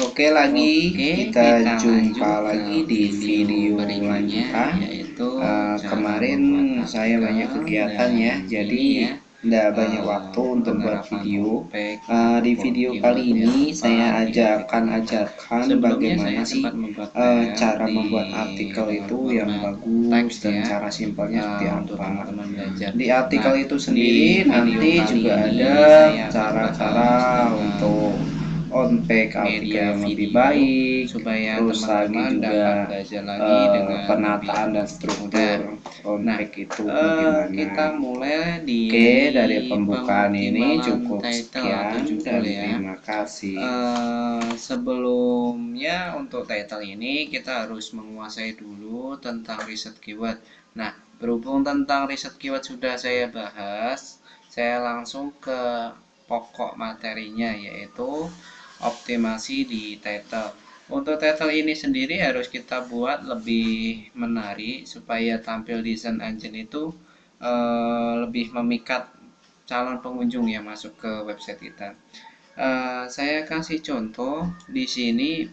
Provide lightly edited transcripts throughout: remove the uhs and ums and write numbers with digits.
Oke, lagi Oke, kita kita jumpa lanjut ke lagi di video video berikutnya, lanjutan. yaitu cara Kemarin membuat saya banyak artikel. kegiatan ya, Dan jadi ini ya, tidak banyak waktu untuk buat penerapan video. topik Di ataupun video kali keyword yang ini saya tepat di akan artikel kita. ajarkan Sebelumnya bagaimana saya sih sempat membuat PR cara di membuat artikel dengan itu yang format bagus teks dan ya, cara simpelnya seperti untuk apa. teman-teman belajar. Di Nah, artikel itu di sendiri video nanti kali juga ini ada saya akan cara-cara bahas tentang untuk on-page artikel media yang lebih video baik, supaya terus lagi teman-teman juga dapat belajar lagi dengan lebih penataan dan mudah. struktur Nah, on-page itu bagaimana. kita mulai Oke, dari dari pembukaan ini pengoptimalan cukup title atau sekian judul dan ya. terima kasih. Sebelumnya untuk title ini kita harus menguasai dulu tentang riset keyword. Nah, berhubung tentang riset keyword sudah saya bahas, saya langsung ke pokok materinya, yaitu optimasi di title. Untuk title ini sendiri harus kita buat lebih menarik supaya tampil di search engine itu lebih memikat calon pengunjung yang masuk ke website kita. Saya kasih contoh di sini,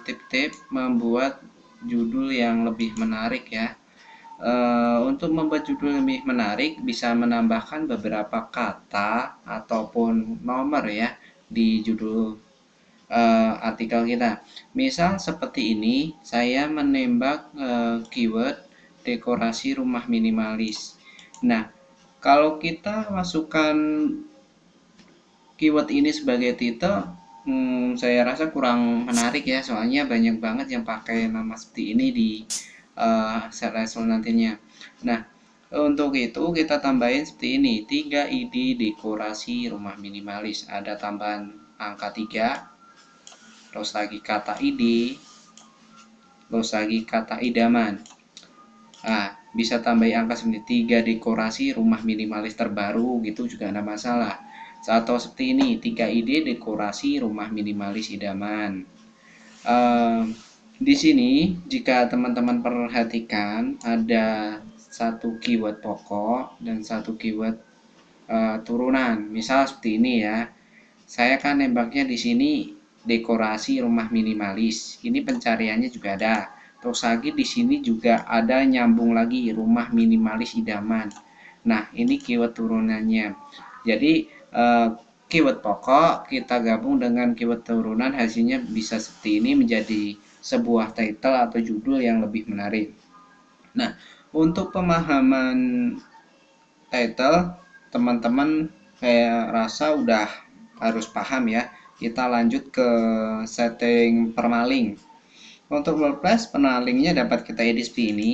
tip-tip membuat judul yang lebih menarik ya. Untuk membuat judul lebih menarik bisa menambahkan beberapa kata ataupun nomor ya di judul artikel kita. Misal seperti ini, saya menembak keyword dekorasi rumah minimalis. Nah, kalau kita masukkan keyword ini sebagai titel, saya rasa kurang menarik ya, soalnya banyak banget yang pakai nama seperti ini di search result nantinya. Nah, untuk itu kita tambahin seperti ini, 3 ide dekorasi rumah minimalis. Ada tambahan angka 3, terus lagi kata ide, terus lagi kata idaman. Nah, bisa tambahin angka 3 dekorasi rumah minimalis terbaru gitu juga ada masalah. Atau seperti ini, 3 ide dekorasi rumah minimalis idaman. Ehm, di sini jika teman-teman perhatikan ada satu keyword pokok dan satu keyword turunan. Misal seperti ini ya. Saya kan nembaknya di sini dekorasi rumah minimalis. Ini pencariannya juga ada. Terus lagi di sini juga ada nyambung lagi rumah minimalis idaman. Nah, ini keyword turunannya. Jadi keyword pokok kita gabung dengan keyword turunan, hasilnya bisa seperti ini, menjadi sebuah title atau judul yang lebih menarik. Nah, untuk pemahaman title, teman-teman saya rasa udah harus paham ya. Kita lanjut ke setting permaling. Untuk WordPress, penalingnya dapat kita edit seperti ini.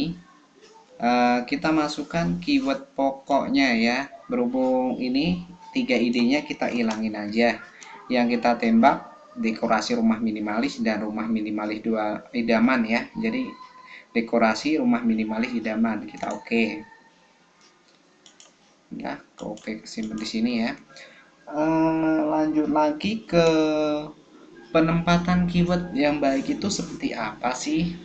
Kita masukkan keyword pokoknya ya. Berhubung ini 3 idenya kita hilangin aja. Yang kita tembak dekorasi rumah minimalis dan rumah minimalis 2 idaman ya. Jadi dekorasi rumah minimalis idaman kita oke. Ya, oke, simpan di sini ya. Lanjut lagi ke penempatan keyword yang baik itu seperti apa sih?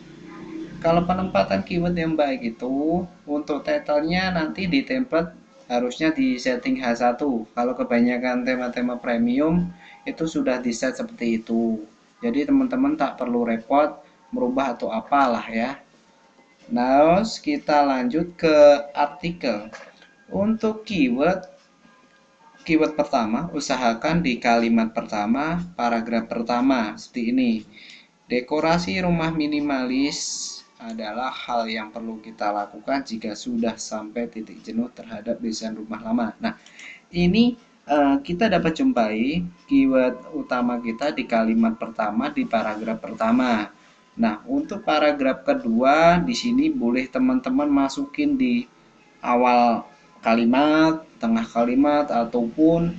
Kalau penempatan keyword yang baik itu untuk title-nya nanti di template harusnya di setting H1. Kalau kebanyakan tema-tema premium itu sudah di set seperti itu. Jadi teman-teman tak perlu repot merubah atau apalah ya. Nah, kita lanjut ke artikel. Untuk keyword pertama, usahakan di kalimat pertama, paragraf pertama seperti ini. Dekorasi rumah minimalis adalah hal yang perlu kita lakukan jika sudah sampai titik jenuh terhadap desain rumah lama. Nah, ini kita dapat jumpai keyword utama kita di kalimat pertama di paragraf pertama. Nah, untuk paragraf kedua di sini boleh teman-teman masukin di awal kalimat, tengah kalimat ataupun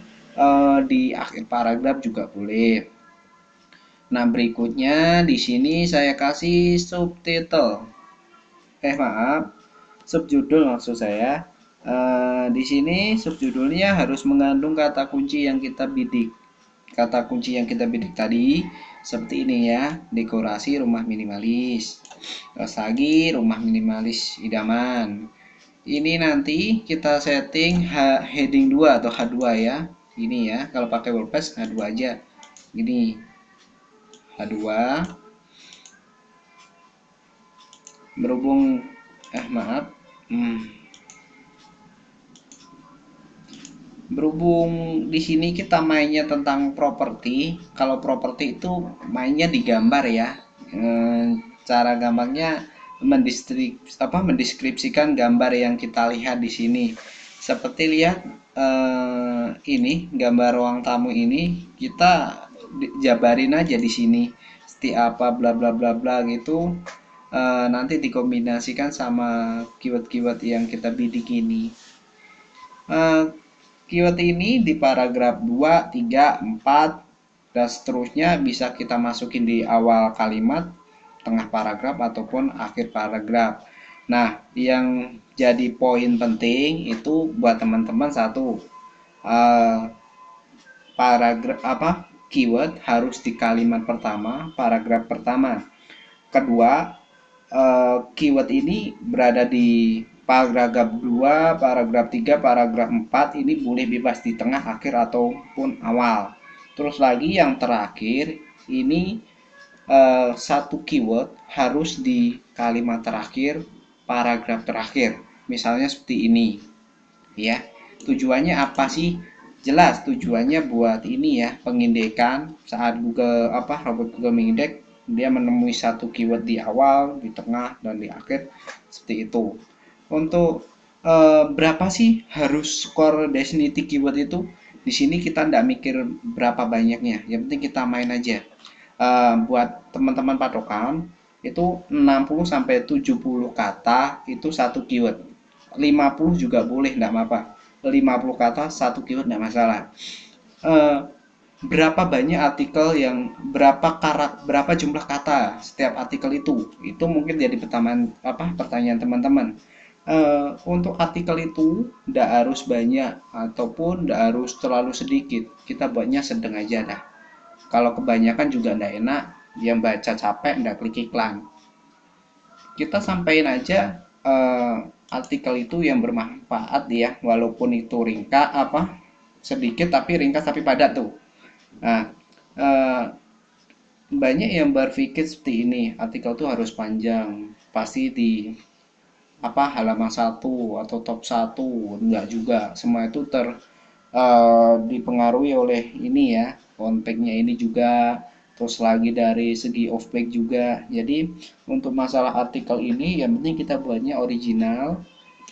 di akhir paragraf juga boleh. Nah, berikutnya di sini saya kasih subtitle. Maaf, subjudul maksud saya. Di sini subjudulnya harus mengandung kata kunci yang kita bidik. Kata kunci yang kita bidik tadi seperti ini ya, dekorasi rumah minimalis. Terus lagi rumah minimalis idaman. Ini nanti kita setting heading 2 atau H2 ya. Ini ya, kalau pakai WordPress H2 aja. Gini. H2 berhubung berhubung di sini kita mainnya tentang properti. Kalau properti itu mainnya di gambar ya. Cara gampangnya mendeskripsikan gambar yang kita lihat di sini. Seperti lihat ini gambar ruang tamu ini, kita jabarin aja di sini seperti apa bla bla bla bla gitu. Nanti dikombinasikan sama keyword-keyword yang kita bidik ini. Keyword ini di paragraf 2, 3, 4 dan seterusnya bisa kita masukin di awal kalimat, tengah paragraf ataupun akhir paragraf. Nah, yang jadi poin penting itu buat teman-teman satu, paragraf keyword harus di kalimat pertama, paragraf pertama. Kedua, keyword ini berada di paragraf 2, paragraf 3, paragraf 4 ini boleh bebas di tengah, akhir ataupun awal. Terus lagi yang terakhir ini satu keyword harus di kalimat terakhir, paragraf terakhir. Misalnya seperti ini. Ya. Tujuannya apa sih? Jelas tujuannya buat ini ya, pengindekan. Saat robot Google mengindek, dia menemui satu keyword di awal, di tengah, dan di akhir seperti itu. Untuk berapa sih harus skor Destiny keyword itu? Di sini kita tidak mikir berapa banyaknya, yang penting kita main aja. Buat teman-teman patokan itu 60 sampai 70 kata itu satu keyword. 50 juga boleh, tidak apa-apa. 50 kata satu keyword tidak masalah. Berapa banyak artikel yang berapa jumlah kata setiap artikel itu mungkin jadi pertanyaan teman-teman. Untuk artikel itu tidak harus banyak ataupun tidak harus terlalu sedikit, kita buatnya sedang aja dah. Kalau kebanyakan juga tidak enak, yang baca capek, tidak klik iklan. Kita sampaikan aja artikel itu yang bermanfaat ya, walaupun itu sedikit tapi ringkas tapi padat tuh. Nah, banyak yang berpikir seperti ini, artikel itu harus panjang, pasti di halaman 1 atau top 1. Enggak juga, semua itu dipengaruhi oleh ini ya, on-page-nya ini juga, terus lagi dari segi off-page juga. Jadi untuk masalah artikel ini yang penting kita buatnya original,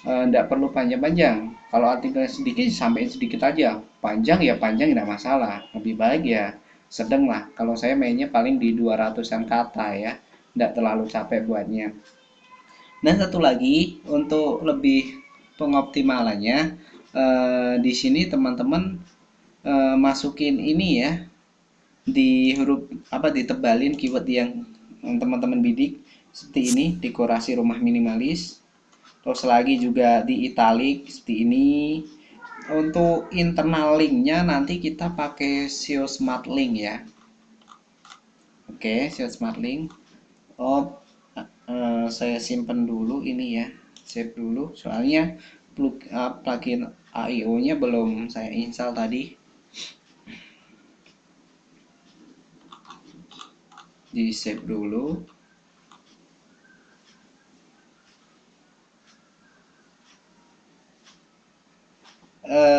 enggak perlu panjang-panjang. Kalau artikelnya sedikit sampai sedikit aja, panjang ya panjang, tidak masalah, lebih baik ya sedang lah. Kalau saya mainnya paling di 200-an kata ya, tidak terlalu capek buatnya. Dan satu lagi untuk lebih pengoptimalannya, di sini teman-teman masukin ini ya, di huruf ditebalin keyword yang teman-teman bidik seperti ini, dekorasi rumah minimalis. Terus lagi juga di italic seperti ini. Untuk internal linknya nanti kita pakai SEO Smart Link ya. Oke, SEO Smart Link. Saya simpen dulu ini ya, save dulu, soalnya plugin AIO nya belum saya install tadi. Di save dulu.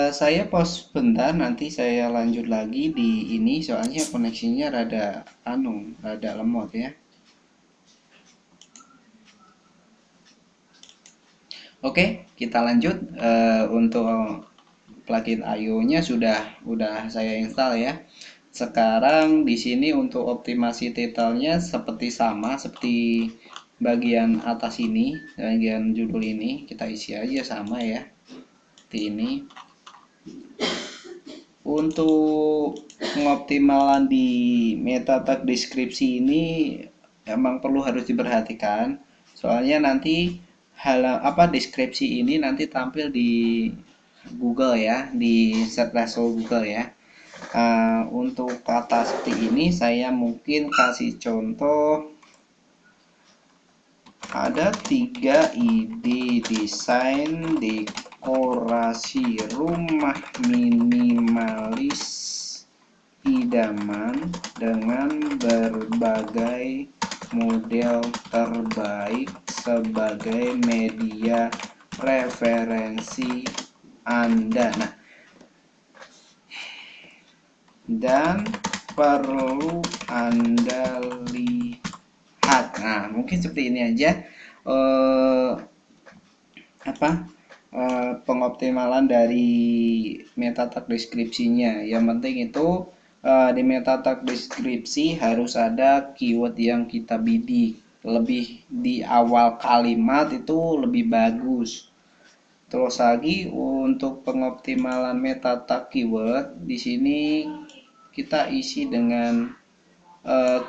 Saya pause bentar, nanti saya lanjut lagi di ini, soalnya koneksinya rada lemot ya. Oke, kita lanjut. Untuk plugin AIO-nya udah saya install ya. Sekarang di sini untuk optimasi title-nya seperti bagian atas ini, bagian judul ini kita isi aja sama ya. Seperti ini. Untuk pengoptimalan di meta tag deskripsi ini emang perlu harus diperhatikan, soalnya nanti deskripsi ini nanti tampil di Google ya, di search result Google ya. Untuk kata seperti ini saya mungkin kasih contoh, ada 3 ide desain dekorasi rumah minimalis idaman dengan berbagai model terbaik sebagai media referensi Anda. Nah, dan perlu Anda lihat. Nah, mungkin seperti ini aja pengoptimalan dari meta tag deskripsinya. Yang penting itu di meta tag deskripsi harus ada keyword yang kita bidik. Lebih di awal kalimat itu lebih bagus. Terus lagi untuk pengoptimalan meta tag keyword, di sini kita isi dengan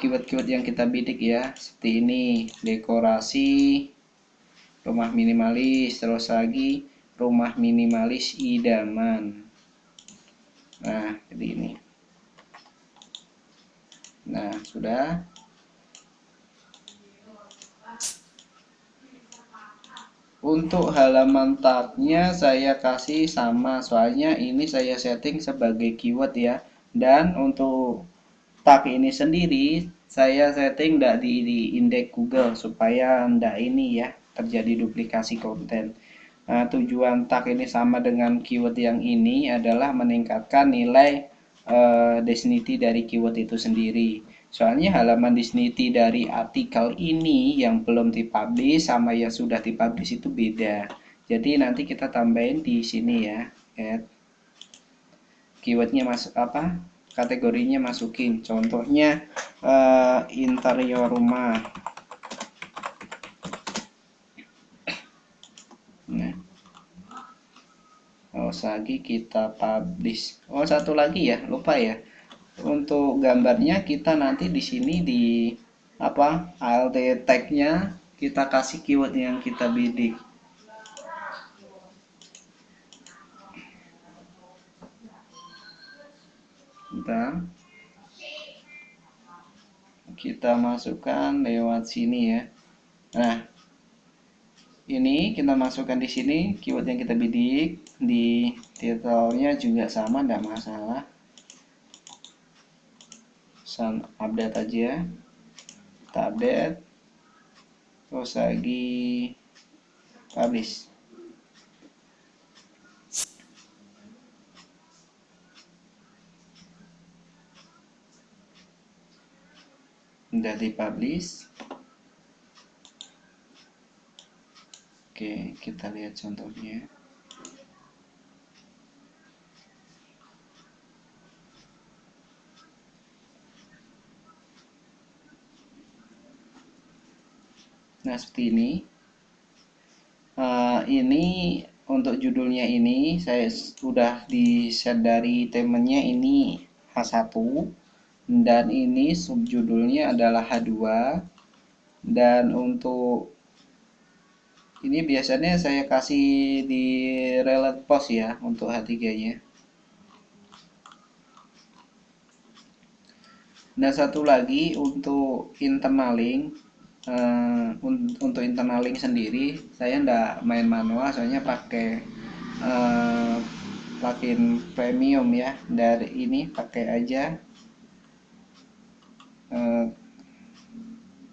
keyword-keyword yang kita bidik ya, seperti ini: dekorasi, rumah minimalis, terus lagi rumah minimalis idaman. Nah, jadi ini. Nah, sudah. Untuk halaman tagnya saya kasih sama, soalnya ini saya setting sebagai keyword ya. Dan untuk tag ini sendiri saya setting tidak di indeks Google supaya tidak ini ya terjadi duplikasi konten. Nah, tujuan tag ini sama dengan keyword yang ini adalah meningkatkan nilai dignity dari keyword itu sendiri. Soalnya halaman dignity dari artikel ini yang belum dipublish sama yang sudah dipublish itu beda. Jadi nanti kita tambahin di sini ya, keywordnya masuk apa? Kategorinya masukin. Contohnya interior rumah. Nah, lagi kita publish. Oh, satu lagi ya, lupa ya. Untuk gambarnya kita nanti di sini di alt tag-nya kita kasih keyword yang kita bidik. Bentar. Kita masukkan lewat sini ya. Nah, ini kita masukkan di sini keyword yang kita bidik, di titelnya juga sama, tidak masalah. Update aja, kita update, terus lagi publish. Udah dipublish. Oke, kita lihat contohnya. Nah, seperti ini. Ini untuk judulnya ini saya sudah di set dari temanya ini H1, dan ini subjudulnya adalah H2, dan untuk ini biasanya saya kasih di relate post ya untuk H3-nya. Dan satu lagi untuk internal link. Untuk internal link sendiri saya ndak main manual, soalnya pakai plugin premium ya. Dari ini pakai aja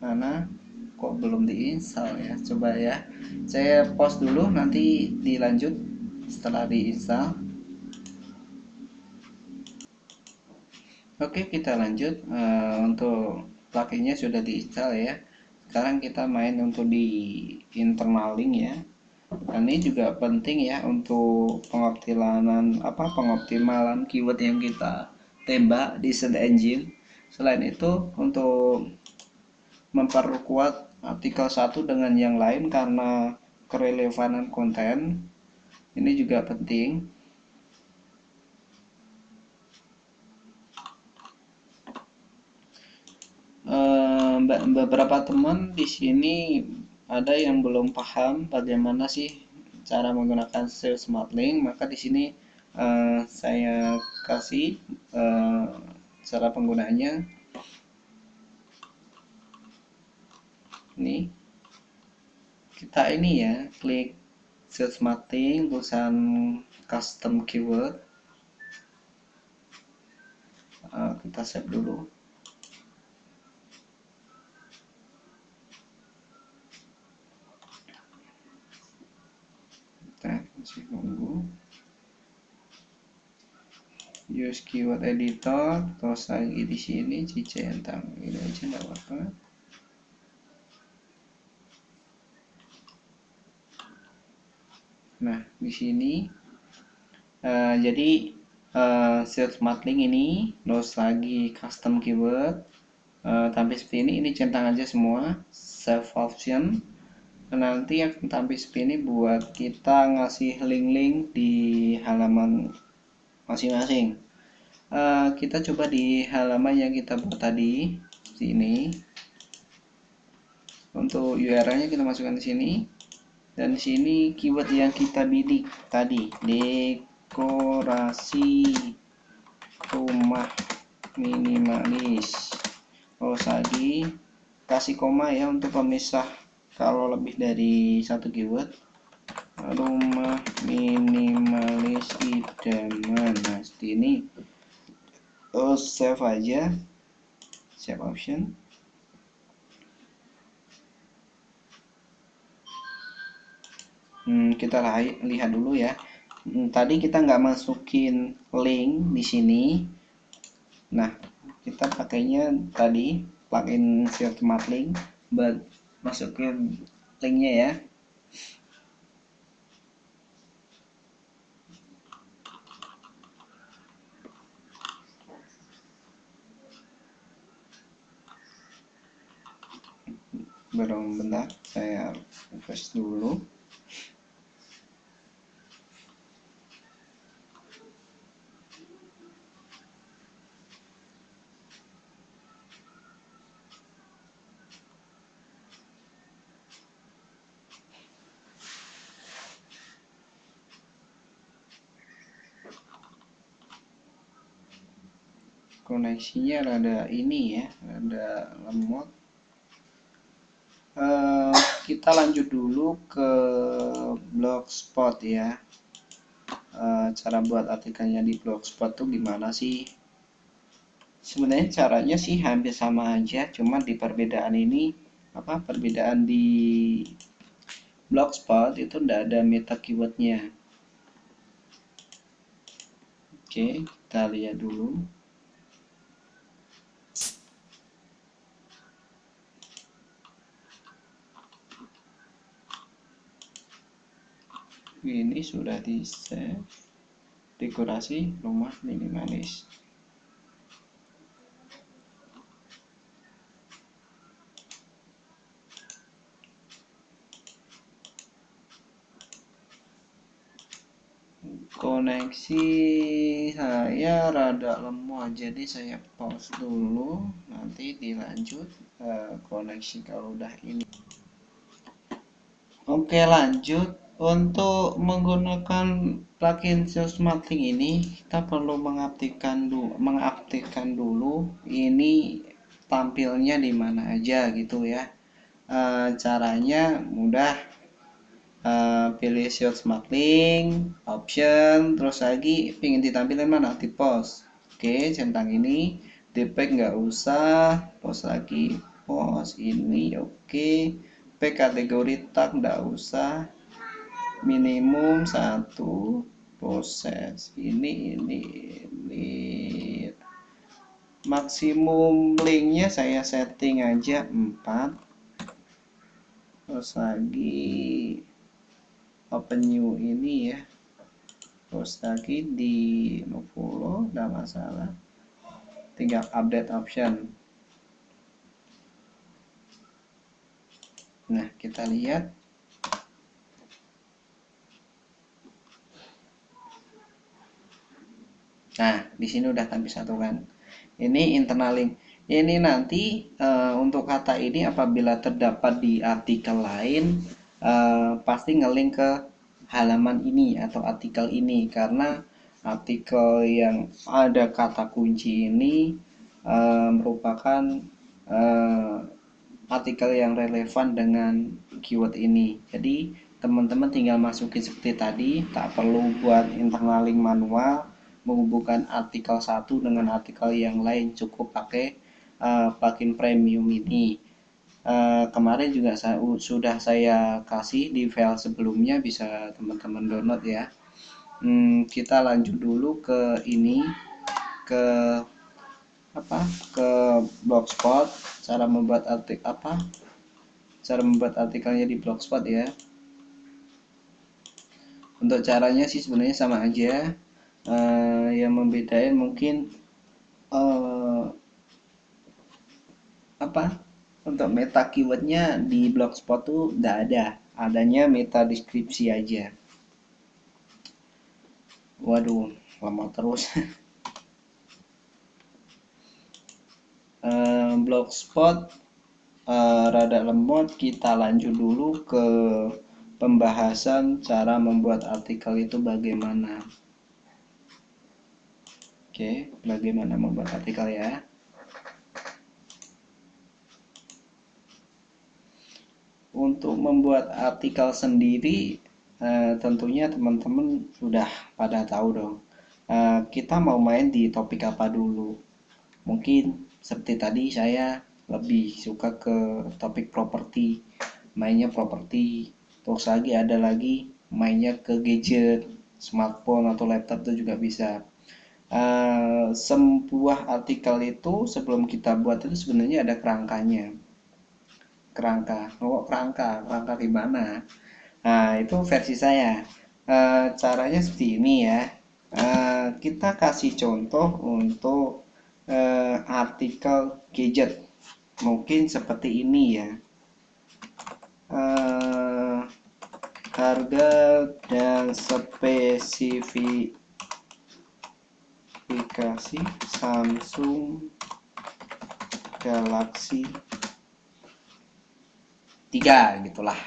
mana kok belum diinstal ya, coba ya saya post dulu, nanti dilanjut setelah diinstal. Oke, kita lanjut. Untuk pluginnya sudah diinstal ya. Sekarang kita main untuk di internal link ya. Dan ini juga penting ya untuk pengoptimalan keyword yang kita tembak di search engine. Selain itu untuk memperkuat artikel satu dengan yang lain karena kerelevanan konten, ini juga penting. Beberapa teman di sini ada yang belum paham bagaimana sih cara menggunakan SEO Smart Link, maka di sini saya kasih cara penggunaannya. Ini kita ini ya, klik SEO Smart Link, tulisan custom keyword. Kita save dulu. Kita masih nunggu. Use keyword editor, terus lagi di sini centang ini aja enggak apa-apa. Nah, di sini jadi search marketing ini terus lagi custom keyword tampil seperti ini centang aja semua, save option. Nanti akan tampil seperti ini buat kita ngasih link-link di halaman masing-masing. Kita coba di halaman yang kita buat tadi sini. Untuk URL-nya kita masukkan di sini. Dan di sini keyword yang kita bidik tadi, dekorasi rumah minimalis. Terus lagi kasih koma ya untuk pemisah kalau lebih dari satu keyword. Rumah minimalis idaman. Nah, seperti ini. Terus save aja, save option. Kita lihat dulu ya. Tadi kita nggak masukin link di sini. Nah, kita pakainya tadi plugin search marketing buat masukin linknya ya. Bentar, saya refresh dulu. Koneksinya rada ini ya, rada lemot. Kita lanjut dulu ke Blogspot ya. Cara buat artikelnya di Blogspot tuh gimana sih? Sebenarnya caranya sih hampir sama aja, cuma di perbedaan ini perbedaan di Blogspot itu tidak ada meta keywordnya. Oke, kita lihat dulu. Ini sudah di save, dekorasi rumah minimalis. Koneksi saya rada lemah, jadi saya pause dulu, nanti dilanjut koneksi kalau udah ini. Oke, lanjut. Untuk menggunakan plugin search marketing ini kita perlu mengaktifkan dulu ini tampilnya di mana aja gitu ya. Caranya mudah. Pilih search marketing option, terus lagi pingin ditampilkan mana, di post. Oke, centang ini, di pack nggak usah, post lagi, post ini oke. Pack kategori tag nggak usah, minimum 1 proses ini maksimum linknya saya setting aja 4. Terus lagi open new ini ya, terus lagi di no follow, tidak masalah, tinggal update option. Nah, kita lihat. Nah, di sini udah tampil satu kan. Ini internal link. Ini nanti untuk kata ini apabila terdapat di artikel lain pasti ngelink ke halaman ini atau artikel ini, karena artikel yang ada kata kunci ini merupakan artikel yang relevan dengan keyword ini. Jadi teman-teman tinggal masukin seperti tadi, tak perlu buat internal link manual. menghubungkan artikel satu dengan artikel yang lain, cukup pakai plugin premium ini. Kemarin juga sudah saya kasih di file sebelumnya, bisa teman-teman download ya. Kita lanjut dulu ke ini, ke Blogspot. Cara membuat artikelnya di Blogspot ya. Untuk caranya sih sebenarnya sama aja. Yang membedain mungkin untuk meta keywordnya di Blogspot tuh udah adanya meta deskripsi aja. Waduh, lama terus. Blogspot rada lemot, kita lanjut dulu ke pembahasan cara membuat artikel itu bagaimana. Oke, bagaimana membuat artikel ya. Untuk membuat artikel sendiri tentunya teman-teman sudah pada tahu dong. Kita mau main di topik apa dulu. Mungkin seperti tadi saya lebih suka ke topik properti, mainnya properti. Terus lagi ada lagi mainnya ke gadget, smartphone atau laptop itu juga bisa. Sebuah artikel itu sebelum kita buat itu sebenarnya ada kerangkanya. Kerangka gimana? Nah, itu versi saya. Caranya seperti ini ya. Kita kasih contoh untuk artikel gadget. Mungkin seperti ini ya. Harga dan spesifikasi Samsung Galaxy 3 gitulah.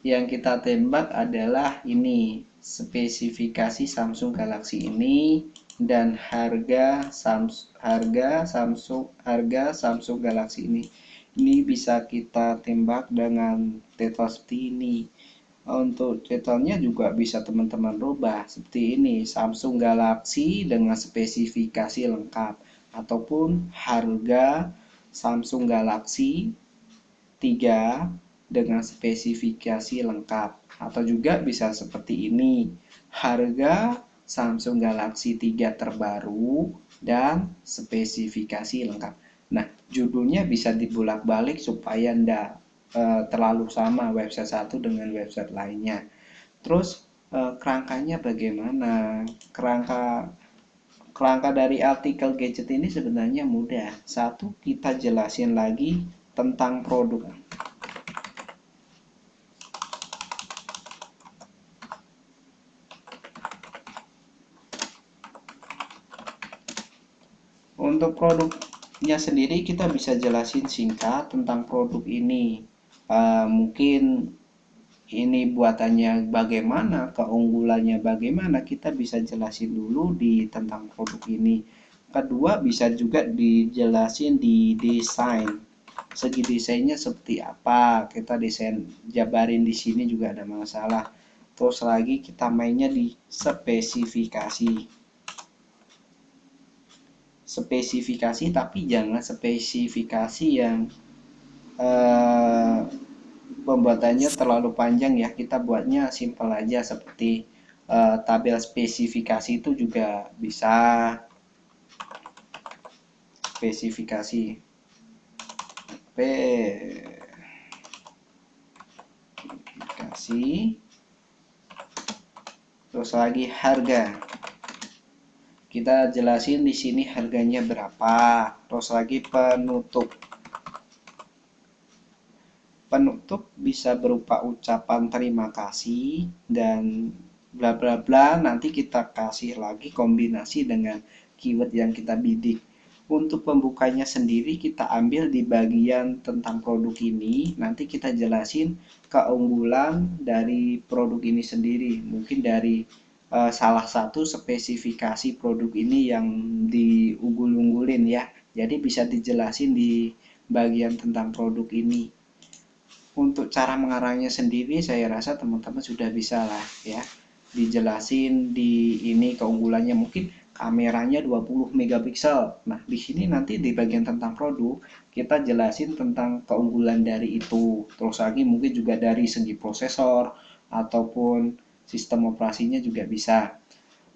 Yang kita tembak adalah ini, spesifikasi Samsung Galaxy ini dan harga Samsung Galaxy ini. Ini bisa kita tembak dengan title seperti ini. Untuk titlenya juga bisa teman-teman rubah seperti ini, Samsung Galaxy dengan spesifikasi lengkap, ataupun harga Samsung Galaxy 3 dengan spesifikasi lengkap, atau juga bisa seperti ini, harga Samsung Galaxy 3 terbaru dan spesifikasi lengkap. Nah, judulnya bisa dibolak-balik supaya ndak terlalu sama website satu dengan website lainnya. Terus kerangkanya bagaimana? Kerangka dari artikel gadget ini sebenarnya mudah. Satu, kita jelasin lagi tentang produk. Untuk produknya sendiri kita bisa jelasin singkat tentang produk ini. Mungkin ini buatannya bagaimana, keunggulannya bagaimana, kita bisa jelasin dulu di tentang produk ini. Kedua, bisa juga dijelasin di desain. Segi desainnya seperti apa, kita desain jabarin di sini juga ada masalah. Terus lagi kita mainnya di spesifikasi, tapi jangan spesifikasi yang pembuatannya terlalu panjang ya. Kita buatnya simple aja seperti tabel spesifikasi itu juga bisa. Spesifikasi terus lagi harga, kita jelasin di sini harganya berapa. Terus lagi penutup bisa berupa ucapan terima kasih dan bla bla bla. Nanti kita kasih lagi kombinasi dengan keyword yang kita bidik. Untuk pembukanya sendiri kita ambil di bagian tentang produk ini. Nanti kita jelasin keunggulan dari produk ini sendiri. Mungkin dari salah satu spesifikasi produk ini yang diunggul-unggulin ya. Jadi bisa dijelasin di bagian tentang produk ini. Untuk cara mengarangnya sendiri saya rasa teman-teman sudah bisa lah ya, dijelasin di ini keunggulannya. Mungkin kameranya 20 megapiksel. Nah, di sini nanti di bagian tentang produk kita jelasin tentang keunggulan dari itu. Terus lagi mungkin juga dari segi prosesor ataupun sistem operasinya juga bisa.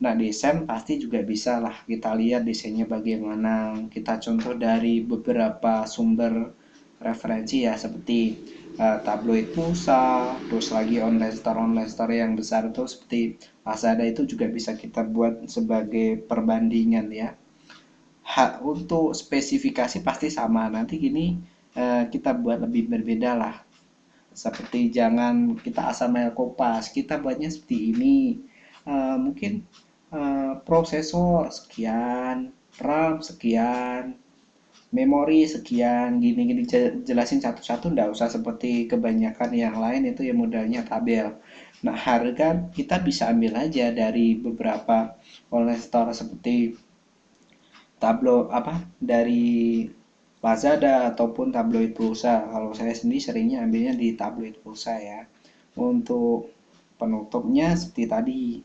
Nah, desain pasti juga bisa lah. Kita lihat desainnya bagaimana. Kita contoh dari beberapa sumber referensi ya, seperti tabloid pulsa, terus lagi online store yang besar itu seperti Lazada itu juga bisa kita buat sebagai perbandingan ya. Untuk spesifikasi pasti sama. Nanti gini kita buat lebih berbeda lah. Seperti jangan kita asal main kopas, kita buatnya seperti ini. Mungkin prosesor sekian, RAM sekian, memori sekian, gini-gini jelasin satu-satu, nggak usah seperti kebanyakan yang lain itu ya modalnya tabel. Nah, harga kita bisa ambil aja dari beberapa online store seperti tablo dari Lazada ataupun tabloid pulsa. Kalau saya sendiri seringnya ambilnya di tabloid pulsa ya. Untuk penutupnya seperti tadi.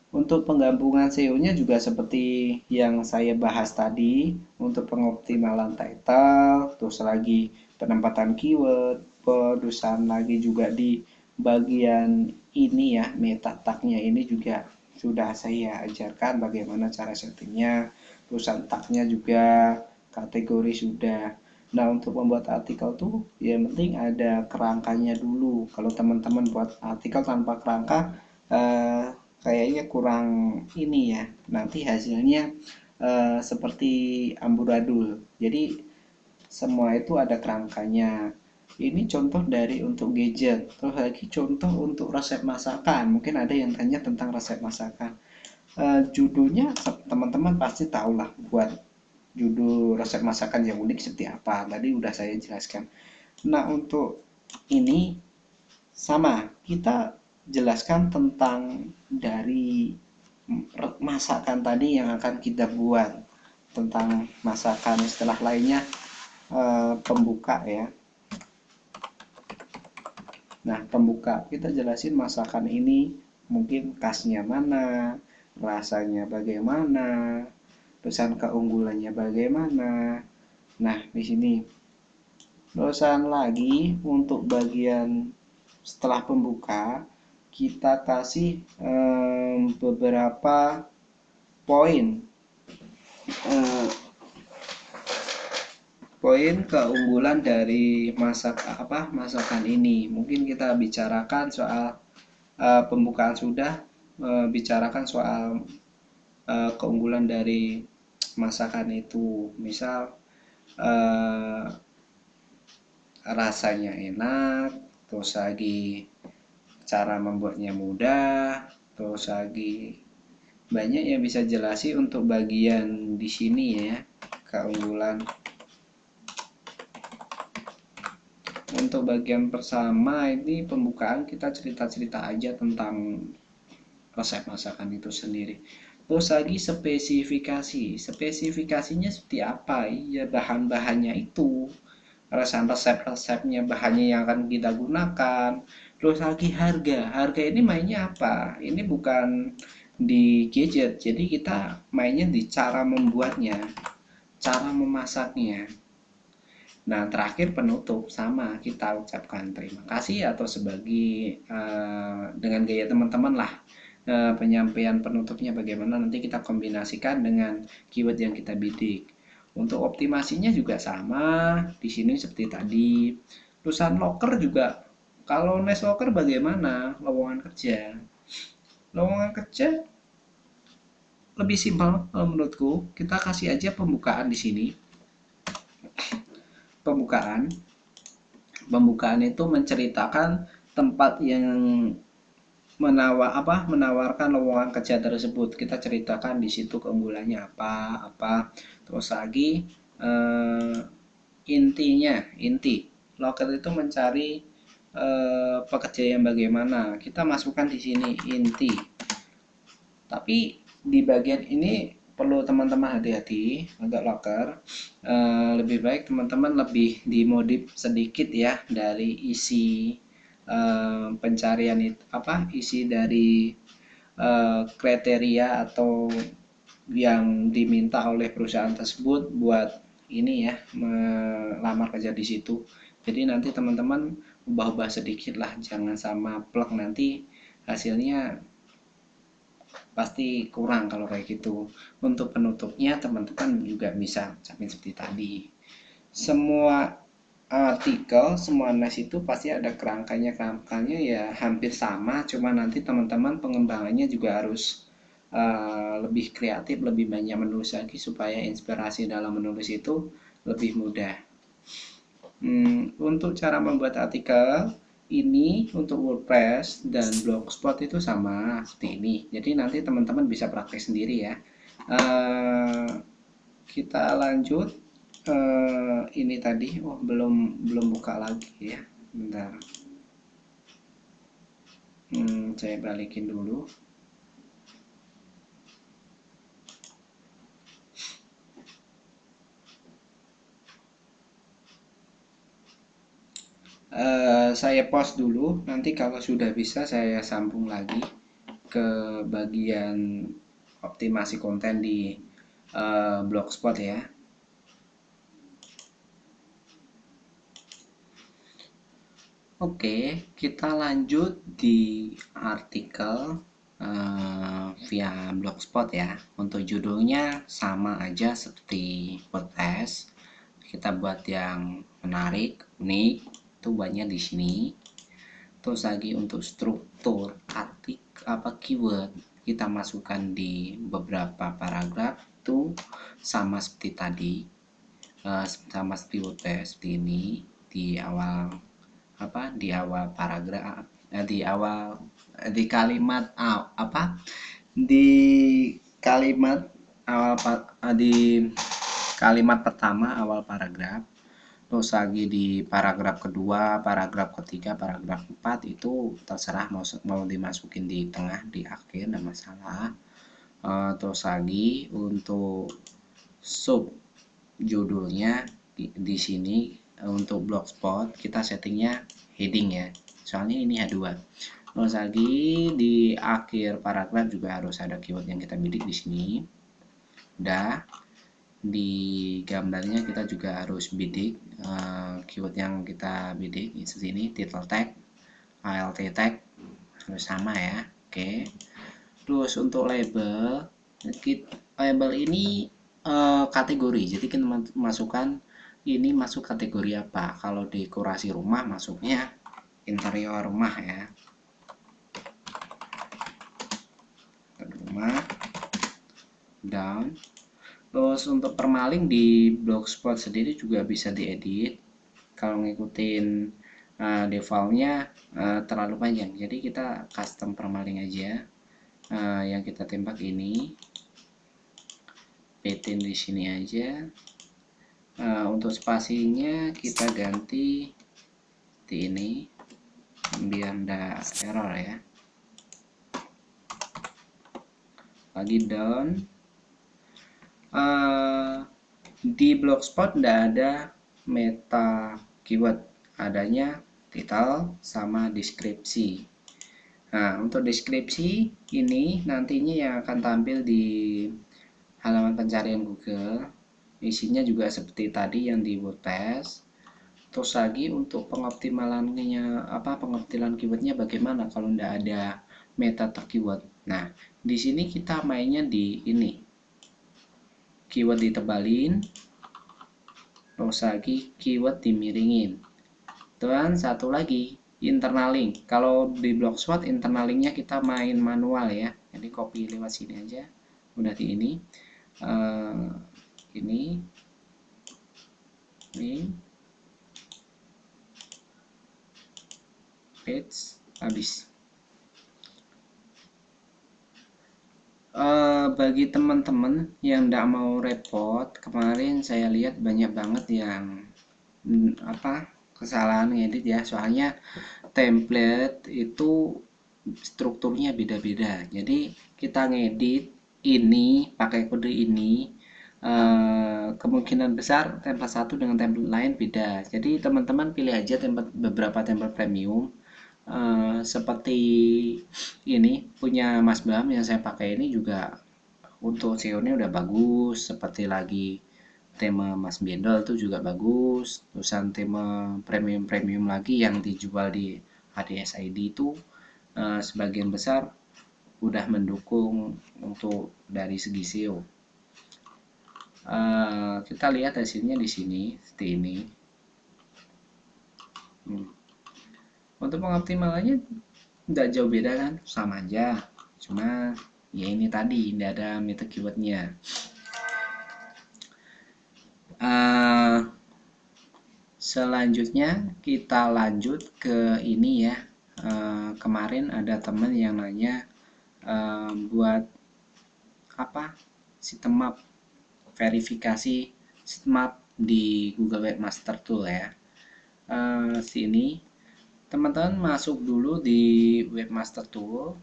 Untuk penggabungan SEO-nya juga seperti yang saya bahas tadi, untuk pengoptimalan title, terus lagi penempatan keyword, perusahaan lagi juga di bagian ini ya, meta tag-nya ini juga sudah saya ajarkan bagaimana cara settingnya, perusahaan tag-nya juga, kategori sudah. Nah, untuk membuat artikel tuh yang penting ada kerangkanya dulu. Kalau teman-teman buat artikel tanpa kerangka kayaknya kurang ini ya. Nanti hasilnya seperti amburadul. Jadi semua itu ada kerangkanya. Ini contoh dari untuk gadget. Terus lagi contoh untuk resep masakan. Mungkin ada yang tanya tentang resep masakan. Judulnya teman-teman pasti tahu lah, buat judul resep masakan yang unik seperti apa. Tadi udah saya jelaskan. Nah, untuk ini sama, kita jelaskan tentang dari masakan tadi yang akan kita buat, tentang masakan. Setelah lainnya pembuka ya. Nah, pembuka kita jelasin masakan ini mungkin khasnya mana, rasanya bagaimana, pesan keunggulannya bagaimana. Nah, di sini terusan lagi untuk bagian setelah pembuka kita kasih beberapa poin keunggulan dari masakan ini. Mungkin kita bicarakan soal pembukaan sudah, bicarakan soal keunggulan dari masakan itu. Misal rasanya enak, terus lagi cara membuatnya mudah, terus lagi banyak yang bisa jelasin untuk bagian di sini ya, keunggulan. Untuk bagian pertama ini pembukaan, kita cerita-cerita aja tentang resep masakan itu sendiri. Terus lagi spesifikasinya seperti apa ya, bahan-bahannya itu, resep-resepnya, bahannya yang akan kita gunakan. Terus lagi harga ini mainnya apa, ini bukan di gadget, jadi kita mainnya di cara membuatnya, cara memasaknya. Nah, terakhir penutup, sama kita ucapkan terima kasih atau sebagai dengan gaya teman-teman lah, penyampaian penutupnya bagaimana, nanti kita kombinasikan dengan keyword yang kita bidik. Untuk optimasinya juga sama di sini seperti tadi. Perusahaan loker juga, kalau Nest Locker bagaimana lowongan kerja? Lowongan kerja lebih simpel menurutku. Kita kasih aja pembukaan di sini. Pembukaan itu menceritakan tempat yang menawarkan lowongan kerja tersebut. Kita ceritakan di situ keunggulannya apa. Terus lagi inti loker itu mencari pekerja yang bagaimana. Kita masukkan di sini inti. Tapi di bagian ini perlu teman-teman hati-hati, agak loker. Lebih baik teman-teman lebih dimodif sedikit ya dari isi pencarian itu, isi dari kriteria atau yang diminta oleh perusahaan tersebut buat ini ya, melamar kerja di situ. Jadi nanti teman-teman ubah-ubah sedikit lah, jangan sama plek, nanti hasilnya pasti kurang kalau kayak gitu. Untuk penutupnya teman-teman juga bisa ucapin seperti tadi. Semua artikel, semua nas itu pasti ada kerangkanya. Kerangkanya ya hampir sama, cuma nanti teman-teman pengembangannya juga harus lebih kreatif, lebih banyak menulis lagi supaya inspirasi dalam menulis itu lebih mudah. Untuk cara membuat artikel ini untuk WordPress dan Blogspot itu sama seperti ini. Jadi nanti teman-teman bisa praktek sendiri ya. Kita lanjut. Ini tadi, oh belum buka lagi ya. Bentar. Saya balikin dulu. Saya pause dulu, nanti kalau sudah bisa saya sambung lagi ke bagian optimasi konten di Blogspot ya. Oke, kita lanjut di artikel via Blogspot ya. Untuk judulnya sama aja seperti WordPress. Kita buat yang menarik, unik, itu banyak di sini. Terus lagi untuk struktur keyword kita masukkan di beberapa paragraf itu sama seperti tadi, sama seperti WordPress seperti ini. Di awal paragraf, di kalimat di kalimat pertama awal paragraf. Terus lagi di paragraf kedua, paragraf ketiga, paragraf 4 itu terserah mau dimasukin di tengah, di akhir, enggak masalah. Terus lagi untuk sub judulnya di sini untuk Blogspot kita settingnya heading ya, soalnya ini H2. Terus lagi di akhir paragraf juga harus ada keyword yang kita bidik di sini. Udah. Di gambarnya kita juga harus bidik keyword yang kita bidik di sini, title tag, alt tag harus sama ya. Oke. Terus untuk label ini kategori, jadi kita masukkan ini masuk kategori apa. Kalau dekorasi rumah masuknya interior rumah ya, rumah. Down. Terus untuk permalink di Blogspot sendiri juga bisa diedit. Kalau ngikutin defaultnya terlalu panjang, jadi kita custom permalink aja. Yang kita tembak ini, pattern di sini aja. Untuk spasinya kita ganti di ini biar enggak error ya. Lagi down. Di Blogspot tidak ada meta keyword, adanya title sama deskripsi. Nah, untuk deskripsi ini nantinya yang akan tampil di halaman pencarian Google, isinya juga seperti tadi yang di WordPress. Terus lagi untuk pengoptimalan keywordnya bagaimana kalau tidak ada meta keyword. Nah, di sini kita mainnya di ini, keyword ditebalin, terus lagi keyword dimiringin. Dan satu lagi internal link. Kalau di Blogspot internal linknya kita main manual ya, jadi copy lewat sini aja. Udah di ini page habis. Bagi teman-teman yang tidak mau repot, kemarin saya lihat banyak banget yang kesalahan ngedit ya, soalnya template itu strukturnya beda-beda. Jadi kita ngedit ini pakai kode ini, kemungkinan besar template satu dengan template lain beda. Jadi teman-teman pilih aja beberapa template premium. Seperti ini punya Mas Bam yang saya pakai ini juga untuk SEO-nya udah bagus, seperti lagi tema Mas Bendol itu juga bagus, terusan tema premium lagi yang dijual di HDSID itu sebagian besar udah mendukung untuk dari segi SEO. Kita lihat hasilnya di sini seperti ini. Untuk pengoptimalannya tidak jauh beda kan, sama aja, cuma ya ini tadi tidak ada meta keywordnya. Selanjutnya kita lanjut ke ini ya. Kemarin ada teman yang nanya buat apa sitemap, verifikasi sitemap di Google Webmaster Tool ya. Sini teman-teman masuk dulu di Webmaster Tool,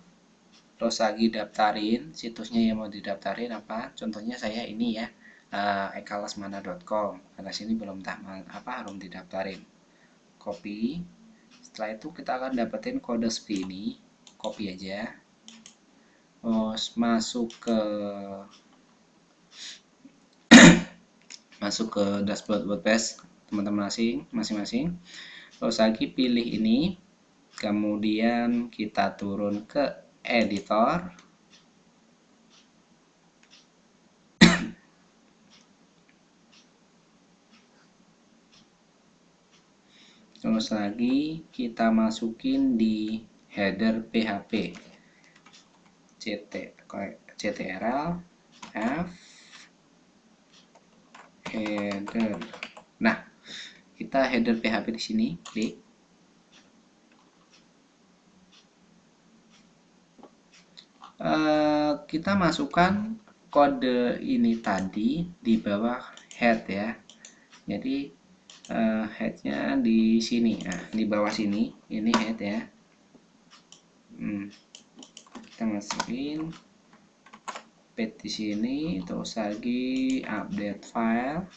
terus lagi daftarin situsnya yang mau didaftarin apa. Contohnya saya ini ya, ekalasmana.com, karena sini belum didaftarin. Copy. Setelah itu kita akan dapetin kode seperti ini, copy aja. Terus masuk ke dashboard WordPress teman-teman masing-masing. Terus lagi pilih ini, kemudian kita turun ke editor. Terus lagi kita masukin di header PHP ctrl F header. Nah, kita header PHP di sini, klik. Kita masukkan kode ini tadi di bawah head ya. Jadi headnya di sini, nah di bawah sini ini head ya. Kita masukin paste di sini, terus lagi update file,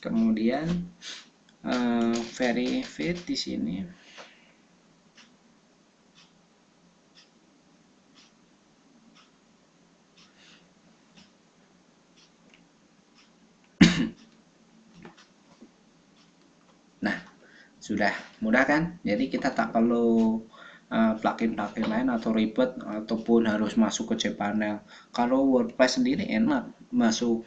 kemudian verify di sini. Nah, sudah mudah kan? Jadi kita tak perlu plugin lain atau ribet ataupun harus masuk ke cPanel. Kalau WordPress sendiri enak, masuk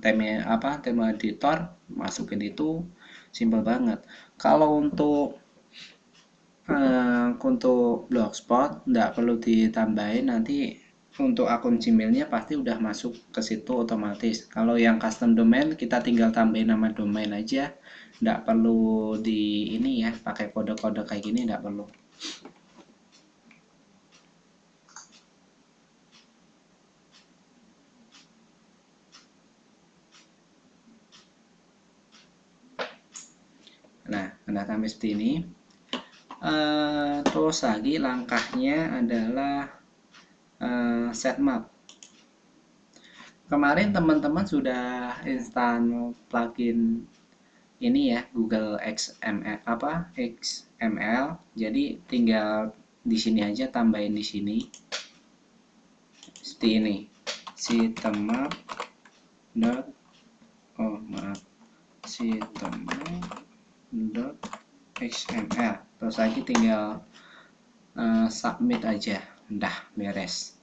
tema editor, masukin itu simple banget. Kalau untuk Blogspot nggak perlu ditambahin, nanti untuk akun Gmailnya pasti udah masuk ke situ otomatis. Kalau yang custom domain kita tinggal tambahin nama domain aja, nggak perlu di ini ya, pakai kode-kode kayak gini nggak perlu. Nah, udah sampai seperti ini. Terus lagi langkahnya adalah sitemap. Kemarin teman-teman sudah instan plugin ini ya, Google XML. Jadi tinggal di sini aja, tambahin di sini seperti ini, sitemap sitemap.xml. Terus lagi tinggal submit aja, udah beres.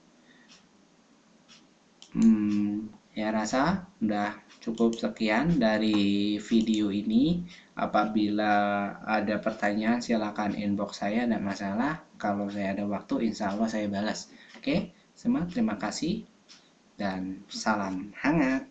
Ya rasa udah cukup sekian dari video ini. Apabila ada pertanyaan silakan inbox saya, tidak masalah. Kalau saya ada waktu insya Allah saya balas. Oke, semua terima kasih dan salam hangat.